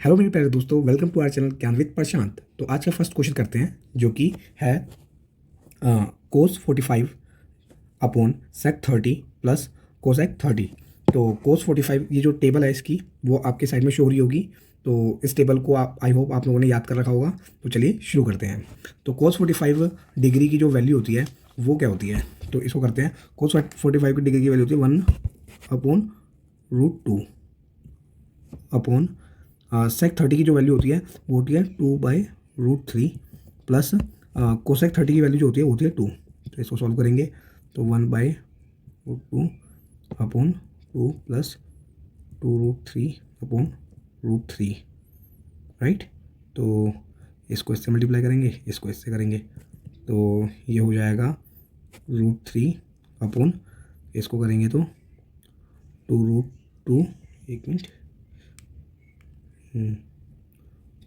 Hello मेरे प्यारे दोस्तों, वेलकम टू आवर चैनल ज्ञान विद प्रशांत। तो आज का फर्स्ट क्वेश्चन करते हैं जो कि है कोस 45 अपॉन सेक 30 प्लस कोसेक 30। तो कोस 45 ये जो टेबल है इसकी वो आपके साइड में शो हो रही होगी। तो इस टेबल को आप आई होप आप लोगों ने याद कर रखा होगा। तो चलिए शुरू करते हैं। तो कोस 45 डिग्री की जो वैल्यू होती है वो क्या होती है, तो इसको करते हैं। कोस 45 की डिग्री की वैल्यू होती है 1/√2 अपॉन सेक 30 की जो वैल्यू होती है वो होती है 2/√3 प्लस कोसेक 30 की वैल्यू जो होती है वो होती है 2। तो इसको सॉल्व करेंगे तो 1/√2 अपॉन 2 प्लस 2√3 अपॉन √3, राइट। तो इसको इससे मल्टीप्लाई करेंगे, इसको इससे करेंगे तो ये हो जाएगा √3 अपॉन इसको करेंगे तो 2√2, एक मिनट,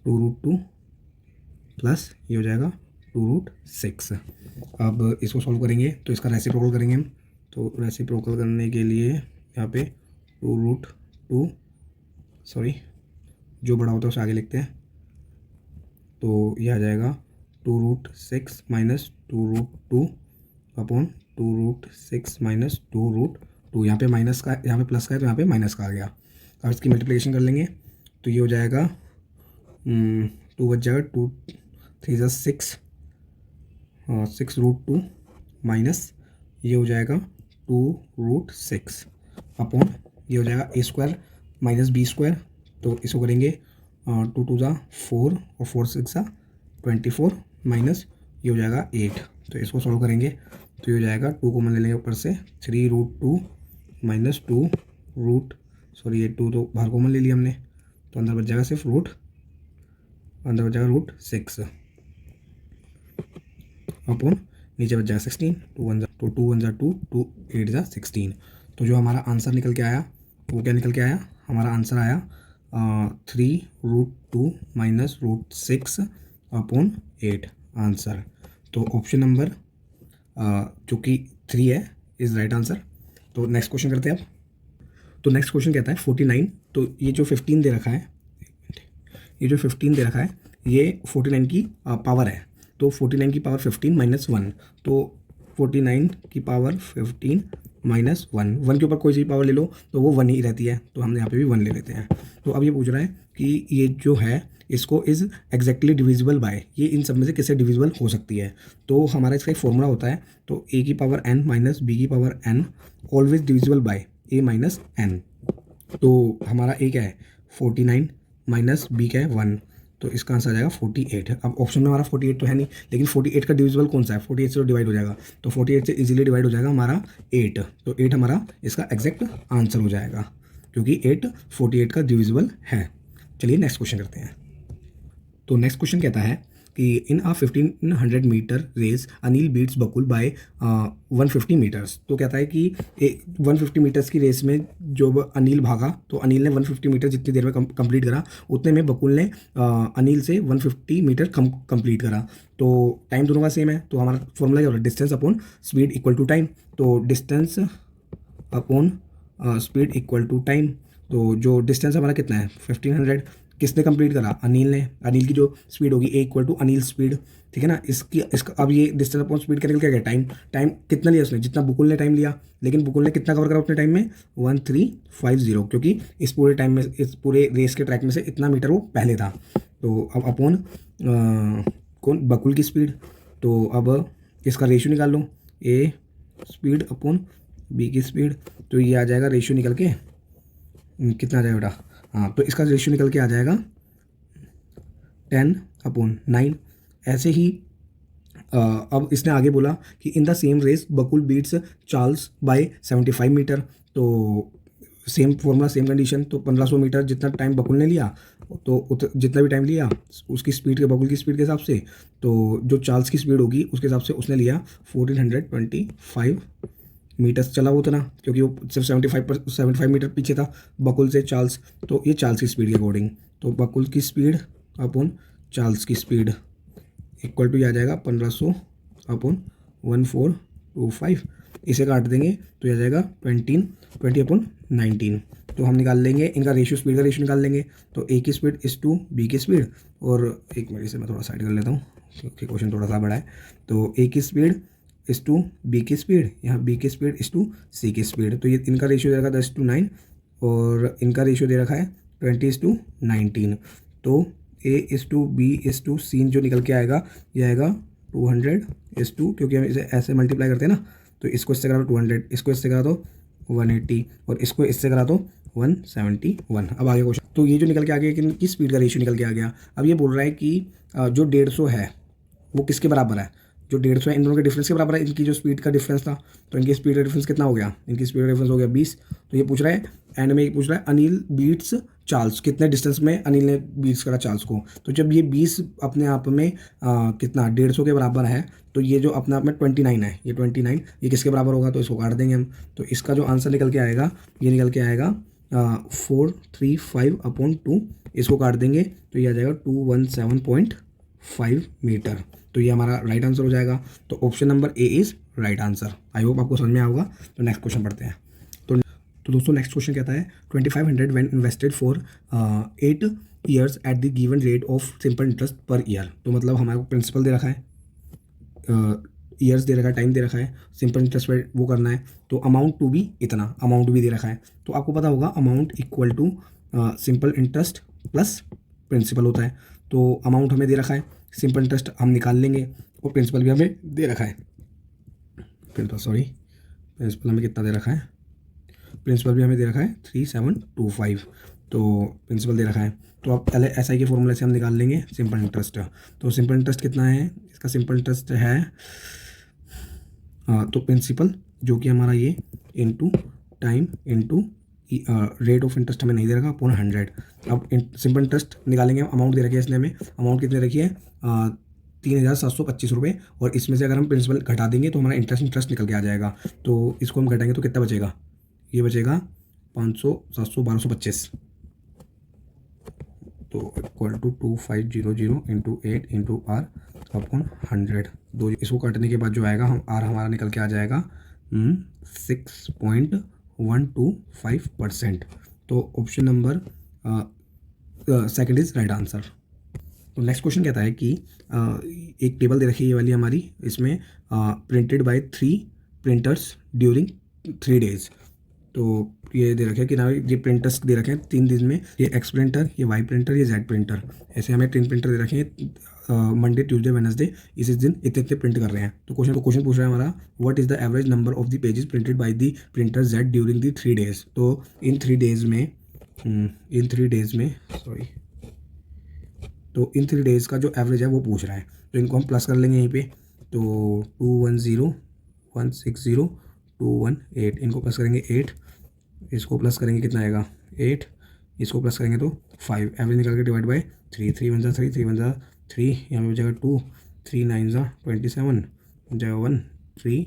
2√2 प्लस ये हो जाएगा 2√6। अब इसको सॉल्व करेंगे तो इसका रेसिप्रोकल करेंगे हम। तो रेसिप्रोकल करने के लिए यहाँ पे 2√2, सॉरी जो बड़ा होता है उसे आगे लिखते हैं। तो ये आ जाएगा 2√6 माइनस 2√2 अपॉन 2√6 माइनस 2√2। यहाँ पे माइनस का, यहाँ पे प्लस का है तो यहाँ पे माइनस का आ गया। अब इसकी मल्टीप्लिकेशन कर लेंगे तो ये हो जाएगा 2 बच जाएगा, 2 3 जा 6, 6√2 माइनस ये हो जाएगा 2√6 अपॉन ये हो जाएगा a² माइनस b²। तो इसको करेंगे 2 2 जा 4 और 4 6 जा 24 माइनस ये हो जाएगा 8। तो इसको सॉल्व करेंगे तो ये हो जाएगा 2 कॉमन ले लेंगे ऊपर से, 3√2 माइनस 2 ये 2 तो बाहर कॉमन ले लिया हमने, तो अंदर बच जाएगा सिर्फ अंदर बच जाएगा √6 अपॉन नीचे बच जाएगा 16, 2 1 जा 2, 2 8 जा 16। तो जो हमारा आंसर निकल के आया वो क्या निकल के आया, हमारा आंसर आया 3√2 माइनस √6 अपॉन 8 आंसर। तो ऑप्शन नंबर जो कि 3 है इज़ राइट आंसर। तो नेक्स्ट क्वेश्चन करते हैं अब। तो नेक्स्ट क्वेश्चन कहता है 49। तो ये जो 15 दे रखा है, ये जो 15 दे रखा है ये 49 की पावर है। तो 49 की पावर 15 माइनस 1, तो 49 की पावर 15 माइनस 1 के ऊपर कोई सी पावर ले लो तो वो 1 ही रहती है, तो हमने यहाँ पे भी 1 ले लेते हैं। तो अब ये पूछ रहा है कि ये जो है इसको इज़ एग्जैक्टली डिविजिबल बाय, ये इन सब में से किससे डिविजिबल हो सकती है। तो हमारा इसका एक फॉर्मूला होता है, तो a की पावर n माइनस b की power n always divisible by a minus n। तो हमारा a क्या है 49 माइनस b क्या है 1, तो इसका आंसर आ जाएगा 48। अब ऑप्शन में हमारा 48 तो है नहीं, लेकिन 48 का डिविजिबल कौन सा है, 48 से तो डिवाइड हो जाएगा, तो 48 से इजीली डिवाइड हो जाएगा हमारा 8। तो 8 हमारा इसका एग्जैक्ट आंसर हो जाएगा क्योंकि 8 48 का डिविजिबल है। चलिए नेक्स्ट क्वेश्चन करते हैं। तो नेक्स्ट क्वेश्चन कहता है कि इन आ 1500 मीटर रेस अनिल बीट्स बकुल बाय 150 मीटर्स। तो कहता है कि 150 मीटर्स की रेस में जो अनिल भागा, तो अनिल ने 150 मीटर जितनी देर में कंप्लीट करा उतने में बकुल ने अनिल से 150 मीटर कंप्लीट करा। तो टाइम दोनों का सेम है, तो हमारा फॉर्मूला क्या होगा, distance upon speed equal to time. तो distance upon speed equal to time. तो जो डिस्टेंस हमारा कितना है 1500, किसने कंप्लीट करा, अनिल ने। अनिल की जो स्पीड होगी a equal to Anil speed, ठीक है ना। इसका अब ये डिस्टेंस अपॉन स्पीड का निकल क्या गया टाइम कितना लिया उसने, जितना बुकुल ने टाइम लिया, लेकिन बुकुल ने कितना कवर करा उतने टाइम में 1350, क्योंकि इस पूरे टाइम में, इस पूरे रेस के ट्रैक में से इतना मीटर वो पहले था। तो अब अपॉन कौन, बकुल की स्पीड। तो अब इसका रेशियो निकाल लो, a स्पीड अपॉन b की स्पीड। तो ये आ जाएगा रेशियो निकल के कितना आ जाएगा बेटा, हाँ, तो इसका रेशियो निकल के आ जाएगा 10/9। ऐसे ही अब इसने आगे बोला कि in the same race Bakul beats Charles by 75 metre. तो सेम फॉर्मूला सेम कंडीशन, तो 1500 मीटर जितना टाइम बकुल ने लिया, तो जितना भी टाइम लिया उसकी स्पीड के, बकुल की स्पीड के हिसाब से, तो जो चार्ल्स की स्पीड होगी उसके हिसाब से उसने लिया 1425 मीटर्स चला वो उतना, क्योंकि वो सिर्फ 75 मीटर पीछे था बकुल से चार्ल्स। तो ये चार्ल्स की स्पीड के अकॉर्डिंग, तो बकुल की स्पीड अपॉन चार्ल्स की स्पीड इक्वल टू आ जाएगा 1500 अपॉन 1425। इसे काट देंगे तो आ जाएगा 20 अपॉन 19। तो हम निकाल लेंगे इनका रेशियो, स्पीड का रेशियो निकाल लेंगे। तो ए की स्पीड इस टू बी की स्पीड, और एक मिनट से मैं थोड़ा साइड कर लेता हूँ क्योंकि क्वेश्चन थोड़ा सा बड़ा है। तो ए की स्पीड इस टू बी की स्पीड, यहाँ बी की स्पीड इस टू सी की स्पीड। तो ये इनका रेशियो दे रखा है 10:9 और इनका रेशियो दे रखा है 20:19। तो ए इस टू बी इस टू सी जो निकल के आएगा ये आएगा 200:2, क्योंकि हम इसे ऐसे मल्टीप्लाई करते हैं ना। तो इसको इससे करा दो 200, इसको इससे करा दो 180 और इसको इससे करा दो 171। अब आगे क्वेश्चन, तो ये जो निकल के आ गया कि इनकी स्पीड का रेशियो निकल के आ गया। अब ये बोल रहा है कि जो 150 है वो किसके बराबर है, जो 150 है इन दोनों के डिफरेंस के बराबर है, इनकी जो स्पीड का डिफरेंस था। तो इनकी स्पीड का डिफरेंस कितना हो गया, इनकी स्पीड का डिफरेंस हो गया 20। तो ये पूछ रहा है एंड में, पूछ रहा है अनिल बीट्स चार्ल्स, कितने डिस्टेंस में अनिल ने बीट्स करा चार्ल्स को। तो जब ये 20 अपने आप में कितना 150 के बराबर है, तो ये जो अपने आप में 29 है, ये 29 ये किसके बराबर होगा, तो इसको काट देंगे हम। तो इसका जो आंसर निकल के आएगा ये निकल के आएगा 435/2, इसको काट देंगे तो ये आ जाएगा 217.5 मीटर। तो ये हमारा राइट आंसर हो जाएगा। तो option number A is right answer. I hope आपको समझ में आएगा। तो नेक्स्ट क्वेश्चन पढ़ते हैं। तो दोस्तों नेक्स्ट क्वेश्चन कहता है 2500 when invested for 8 years at the given rate of simple interest per year. तो मतलब हमारे को प्रिंसिपल दे रखा है, ईयर्स दे रखा है, टाइम दे रखा है, सिंपल इंटरेस्ट पर वो करना है। तो अमाउंट टू भी इतना, अमाउंट भी दे रखा है। तो आपको पता होगा amount equal to simple interest plus principal होता है। तो अमाउंट हमें दे रखा है, सिंपल इंटरेस्ट हम निकाल लेंगे और प्रिंसिपल भी हमें दे रखा है। प्रिंसिपल हमें कितना दे रखा है, प्रिंसिपल भी हमें दे रखा है 3725। तो प्रिंसिपल दे रखा है। तो अब पहले SI के फॉर्मूले से हम निकाल लेंगे सिंपल इंटरेस्ट। तो सिंपल इंटरेस्ट कितना है, इसका सिंपल इंटरेस्ट है तो प्रिंसिपल जो कि हमारा ये into time into rate of interest हमें नहीं दे रखा अपॉन 100। अब सिंपल इंटरेस्ट निकालेंगे, अमाउंट दे रखी है इसने हमें, अमाउंट कितनी रखी है 3725 रुपये। और इसमें से अगर हम प्रिंसिपल घटा देंगे तो हमारा इंटरेस्ट निकल के आ जाएगा। तो इसको हम घटाएंगे तो कितना बचेगा, ये बचेगा 500 700 1225। तो equal to 2500 into 8 into R upon 100। दो इसको काटने के बाद जो आएगा हम R हमारा निकल के आ जाएगा 6.125%। तो option number second is right answer. तो नेक्स्ट क्वेश्चन कहता है कि एक टेबल दे रखी है ये वाली हमारी, इसमें printed by 3 printers during 3 days। तो ये दे रखे हैं कि ना ये प्रिंटर्स दे रखे हैं 3 दिन में, ये X प्रिंटर, ये Y प्रिंटर, ये Z प्रिंटर, ऐसे हमें 3 प्रिंटर दे रखे हैं। मंडे ट्यूसडे वेडनेसडे इस दिन इतने प्रिंट कर रहे हैं। तो क्वेश्चन पूछ रहा है हमारा what is the average number of the pages printed by the printer Z during the 3 days। तो इन 3 days का जो एवरेज है वो पूछ रहा है। तो इनको हम प्लस कर लेंगे यहीं पे। तो 210 160 218, इनको प्लस करेंगे 8, इसको प्लस करेंगे कितना आएगा 8, इसको प्लस करेंगे तो 5, एवरेज निकल के डिवाइड बाय 3, 3 1 3, 3 1 3, यहाँ पे बचेगा 2, 3 9 27, बचेगा 1 3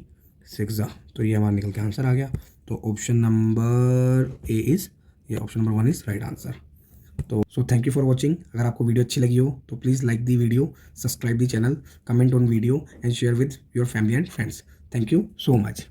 6। तो ये हमारा निकल के आंसर आ गया। तो ऑप्शन नंबर ए इज़, ये option number 1 is right answer. तो थैंक यू फॉर वॉचिंग। अगर आपको वीडियो अच्छी लगी हो तो please like the video, subscribe the channel, comment on video and share with your family and friends. Thank you so much.